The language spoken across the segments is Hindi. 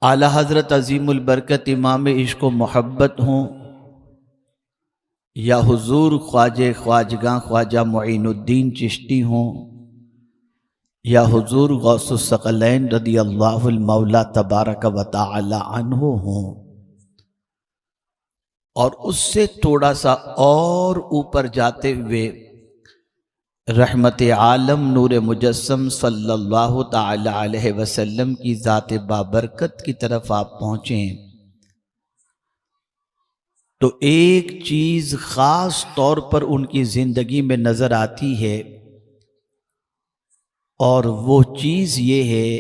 आला हज़रत अज़ीमुल बरकत इमाम इश्क़ व मोहब्बत हों या हुजूर ख्वाजे ख्वाजगा ख्वाजा मुईनुद्दीन चिश्ती हों या हुजूर गौसुस सकलैन रदियल्लाहुल मौला तबारक व तआला अन्हु हों, और उससे थोड़ा सा और ऊपर जाते हुए रहमत आलम नूर मुजस्सम सल्लल्लाहु ताला अलैहि वसल्लम की ज़ात बाबरकत की तरफ आप पहुँचें तो एक चीज़ ख़ास तौर पर उनकी ज़िंदगी में नज़र आती है, और वो चीज़ ये है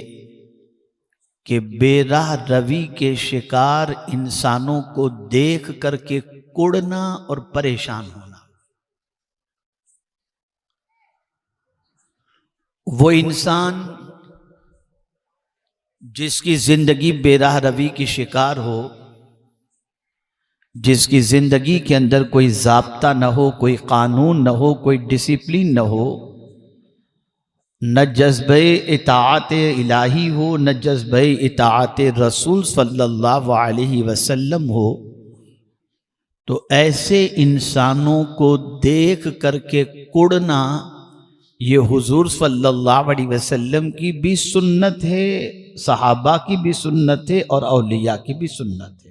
कि बेराह रवी के शिकार इंसानों को देख करके कुड़ना और परेशान होना। वो इंसान जिसकी जिंदगी बेराह रवी की शिकार हो, जिसकी जिंदगी के अंदर कोई ज़ाब्ता न हो, कोई कानून न हो, कोई डिसिप्लिन न हो, न जज्बे इताअत इलाही हो, न जज्बे इताअत रसूल सल्लल्लाहु अलैहि वसल्लम हो, तो ऐसे इंसानों को देख करके कुड़ना ये हुजूर सल्लल्लाहु अलैहि वसल्लम की भी सुन्नत है, सहाबा की भी सुन्नत है और औलिया की भी सुन्नत है।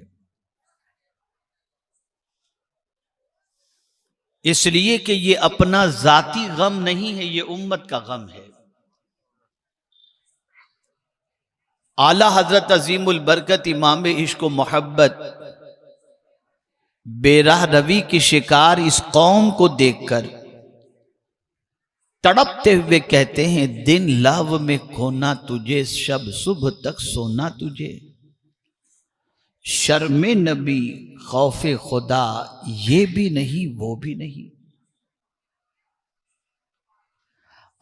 इसलिए कि ये अपना जाती गम नहीं है, ये उम्मत का गम है। आला हजरत अजीमुल बरकत इमाम इश्क़ व मोहब्बत बेराह रवी की शिकार इस कौम को देखकर तड़पते हुए कहते हैं, दिन लहव में खोना तुझे, शब सुबह तक सोना तुझे, शर्मे नबी खौफे खुदा, ये भी नहीं वो भी नहीं।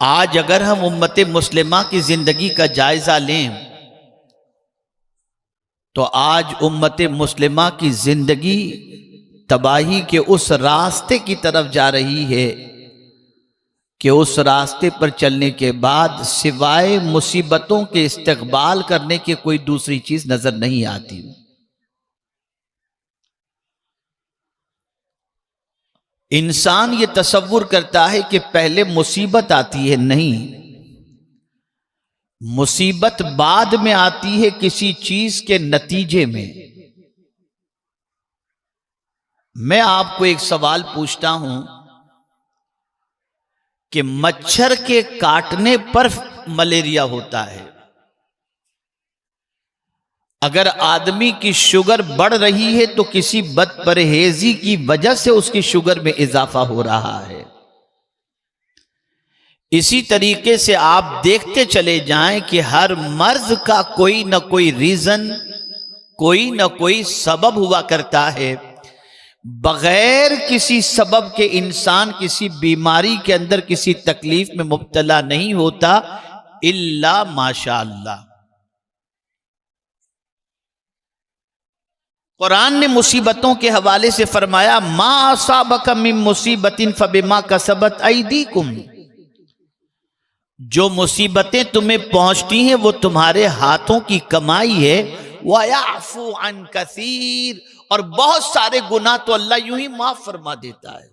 आज अगर हम उम्मत मुस्लिमा की जिंदगी का जायजा लें तो आज उम्मत मुस्लिमा की जिंदगी तबाही के उस रास्ते की तरफ जा रही है कि उस रास्ते पर चलने के बाद सिवाय मुसीबतों के इस्तकबाल करने की कोई दूसरी चीज नजर नहीं आती। इंसान ये तसव्वुर करता है कि पहले मुसीबत आती है, नहीं, मुसीबत बाद में आती है किसी चीज के नतीजे में। मैं आपको एक सवाल पूछता हूं कि मच्छर के काटने पर मलेरिया होता है, अगर आदमी की शुगर बढ़ रही है तो किसी बदपरहेजी की वजह से उसकी शुगर में इजाफा हो रहा है। इसी तरीके से आप देखते चले जाएं कि हर मर्ज का कोई ना कोई रीजन, कोई ना कोई सबब हुआ करता है। बगैर किसी सबब के इंसान किसी बीमारी के अंदर, किसी तकलीफ में मुब्तला नहीं होता, इल्ला माशाअल्लाह। कुरान ने मुसीबतों के हवाले से फरमाया, मा असाबका मिन मुसीबतिन फबिमा कसबत ऐदीकुम, जो मुसीबतें तुम्हें पहुंचती हैं वो तुम्हारे हाथों की कमाई है। वयाफू अन कसीर, और बहुत सारे गुनाह तो अल्लाह यूं ही माफ फरमा देता है।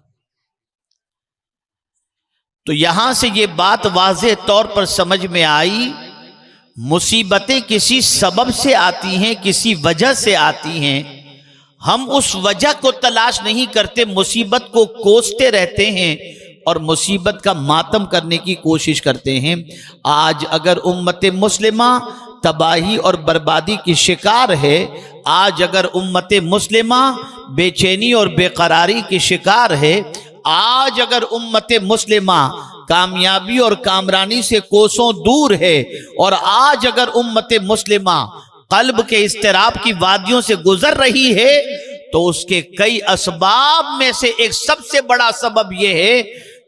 तो यहां से ये बात वाज़ेह तौर पर समझ में आई, मुसीबतें किसी सबब से आती हैं, किसी वजह से आती हैं। हम उस वजह को तलाश नहीं करते, मुसीबत को कोसते रहते हैं और मुसीबत का मातम करने की कोशिश करते हैं। आज अगर उम्मत मुस्लिमा तबाही और बर्बादी की शिकार है, आज अगर उम्मत मुस्लिमा बेचैनी और बेकरारी की शिकार है, आज अगर उम्मत मुस्लिमा कामयाबी और कामरानी से कोसों दूर है, और आज अगर उम्मत मुस्लिमा कल्ब के इस्तिराब की वादियों से गुजर रही है, तो उसके कई असबाब में से एक सबसे बड़ा सबब यह है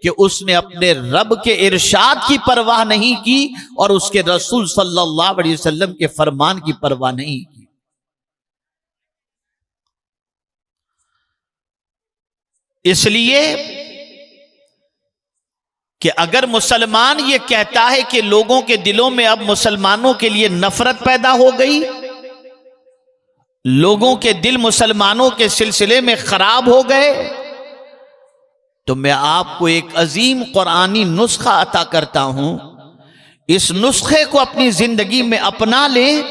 कि उसने अपने रब के इरशाद की परवाह नहीं की और उसके रसूल सल्लल्लाहु अलैहि वसल्लम के फरमान की परवाह नहीं की। इसलिए कि अगर मुसलमान ये कहता है कि लोगों के दिलों में अब मुसलमानों के लिए नफरत पैदा हो गई, लोगों के दिल मुसलमानों के सिलसिले में खराब हो गए, तो मैं आपको एक अजीम कुरानी नुस्खा अता करता हूं। इस नुस्खे को अपनी जिंदगी में अपना लें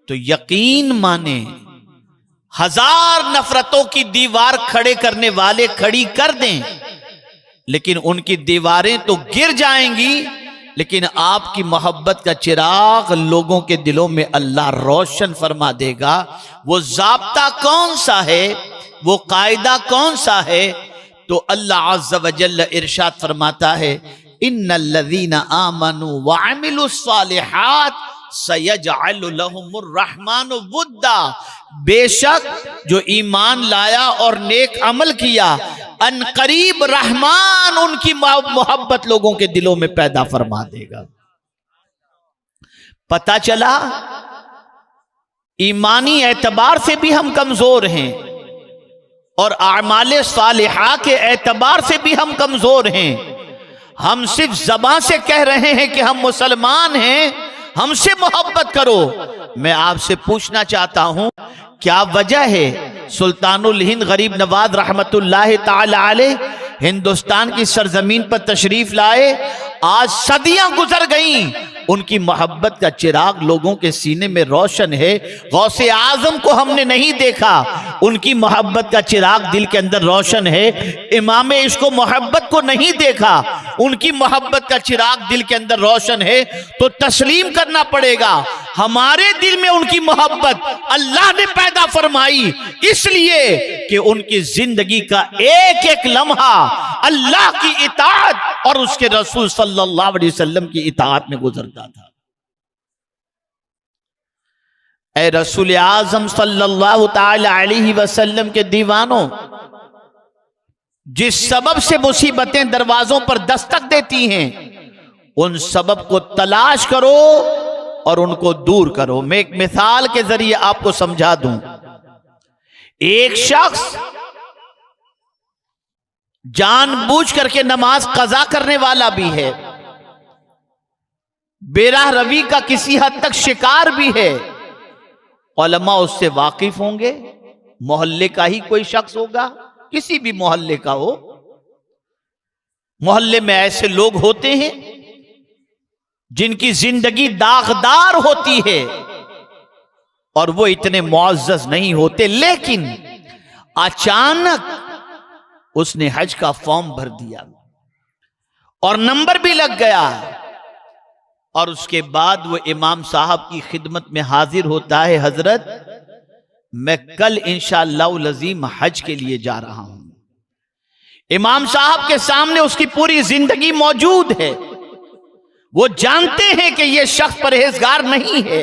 तो यकीन माने, 1000 नफरतों की दीवार खड़े करने वाले खड़ी कर दें, लेकिन उनकी दीवारें तो गिर जाएंगी, लेकिन आपकी मोहब्बत का चिराग लोगों के दिलों में अल्लाह रोशन फरमा देगा। वो ज़ाब्ता कौन सा है, वो कायदा कौन सा है? तो अल्लाह अज़्ज़ व जल्ल इरशाद फरमाता है, इन्नल्लज़ीना आमनू व अमिलुस्सालिहात सयजअलु लहुमुर रहमानु वुद्दा। बेशक जो ईमान लाया और नेक अमल किया, अनकरीब रहमान उनकी मोहब्बत लोगों के दिलों में पैदा फरमा देगा। पता चला ईमानी एतबार से भी हम कमजोर हैं और आमाले सालिहा के एतबार से भी हम कमजोर हैं। हम सिर्फ ज़बान से कह रहे हैं कि हम मुसलमान हैं, हमसे मोहब्बत करो। मैं आपसे पूछना चाहता हूं, क्या वजह है सुल्तानुल हिंद गरीब नवाज रहमतुल्लाह ताला अलैह हिंदुस्तान की सरजमीन पर तशरीफ लाए? आज सदियां गुजर गईं, उनकी मोहब्बत का चिराग लोगों के सीने में रोशन है। गौसे आजम को हमने नहीं देखा, उनकी मोहब्बत का चिराग दिल के अंदर रोशन है। इमाम इश्क मोहब्बत को नहीं देखा, उनकी मोहब्बत का चिराग दिल के अंदर रोशन है। तो तस्लीम करना पड़ेगा, हमारे दिल में उनकी मोहब्बत अल्लाह ने पैदा फरमाई, इसलिए कि उनकी जिंदगी का एक एक लम्हा अल्लाह की इताअत और उसके रसूल सल्लल्लाहु अलैहि वसल्लम की इताअत में गुजरता था। ऐ रसूल आजम सल्लल्लाहु ताला अलैहि वसल्लम के दीवानों, जिस सबब से मुसीबतें दरवाजों पर दस्तक देती हैं, उन सबब को तलाश करो और उनको दूर करो। मैं एक मिसाल के जरिए आपको समझा दूं। एक शख्स जानबूझ करके नमाज कज़ा करने वाला भी है, बेराह रवी का किसी हद तक शिकार भी है। उलमा उससे वाकिफ होंगे, मोहल्ले का ही कोई शख्स होगा, किसी भी मोहल्ले का हो। मोहल्ले में ऐसे लोग होते हैं जिनकी जिंदगी दागदार होती है और वो इतने मुअज़्ज़ज़ नहीं होते, लेकिन अचानक उसने हज का फॉर्म भर दिया और नंबर भी लग गया, और उसके बाद वो इमाम साहब की खिदमत में हाजिर होता है, हजरत मैं कल इंशाअल्लाह लज़ीम हज के लिए जा रहा हूं। इमाम साहब के सामने उसकी पूरी जिंदगी मौजूद है, वो जानते हैं कि यह शख्स परहेजगार नहीं है,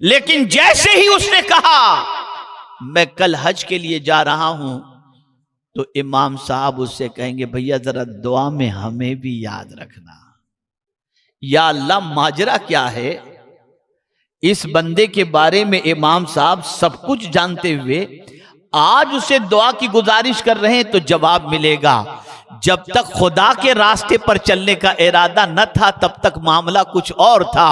लेकिन जैसे ही उसने कहा मैं कल हज के लिए जा रहा हूं, तो इमाम साहब उससे कहेंगे भैया जरा दुआ में हमें भी याद रखना। या अल्लाह, माजरा क्या है? इस बंदे के बारे में इमाम साहब सब कुछ जानते हुए आज उसे दुआ की गुजारिश कर रहे हैं, तो जवाब मिलेगा जब तक खुदा के रास्ते पर चलने का इरादा न था तब तक मामला कुछ और था।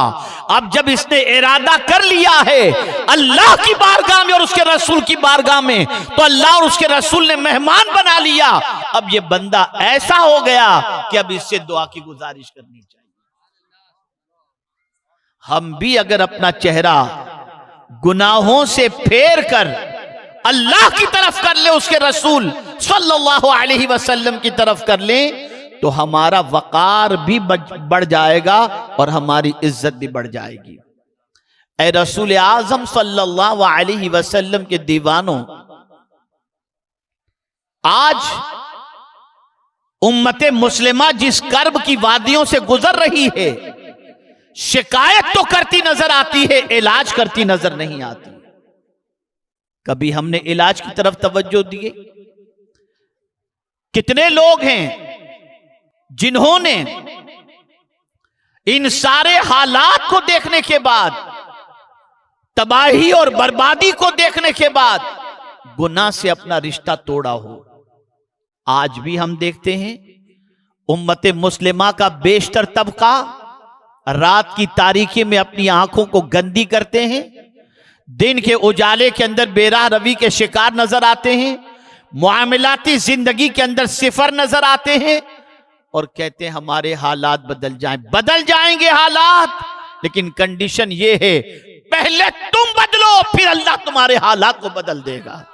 अब जब इसने इरादा कर लिया है अल्लाह की बारगाह में और उसके रसूल की बारगाह में, तो अल्लाह और उसके रसूल ने मेहमान बना लिया। अब ये बंदा ऐसा हो गया कि अब इससे दुआ की गुजारिश करनी चाहिए। हम भी अगर अपना चेहरा गुनाहों से फेर कर अल्लाह की तरफ कर ले, उसके रसूल सल्लल्लाहु अलैहि वसल्लम की तरफ कर ले, तो हमारा वकार भी बढ़ जाएगा और हमारी इज्जत भी बढ़ जाएगी। ऐ रसूल आजम सल्लल्लाहु अलैहि वसल्लम के दीवानों, आज उम्मते मुस्लिमा जिस कर्ब की वादियों से गुजर रही है, शिकायत तो करती नजर आती है, इलाज करती नजर नहीं आती। कभी हमने इलाज की तरफ तवज्जो दिए? कितने लोग हैं जिन्होंने इन सारे हालात को देखने के बाद, तबाही और बर्बादी को देखने के बाद, गुनाह से अपना रिश्ता तोड़ा हो। आज भी हम देखते हैं उम्मते मुस्लिमा का बेशतर तबका रात की तारीकी में अपनी आंखों को गंदी करते हैं, दिन के उजाले के अंदर बेराह रवि के शिकार नजर आते हैं, मुआमलाती जिंदगी के अंदर सिफर नजर आते हैं और कहते हैं हमारे हालात बदल जाएंगे हालात, लेकिन कंडीशन ये है पहले तुम बदलो फिर अल्लाह तुम्हारे हालात को बदल देगा।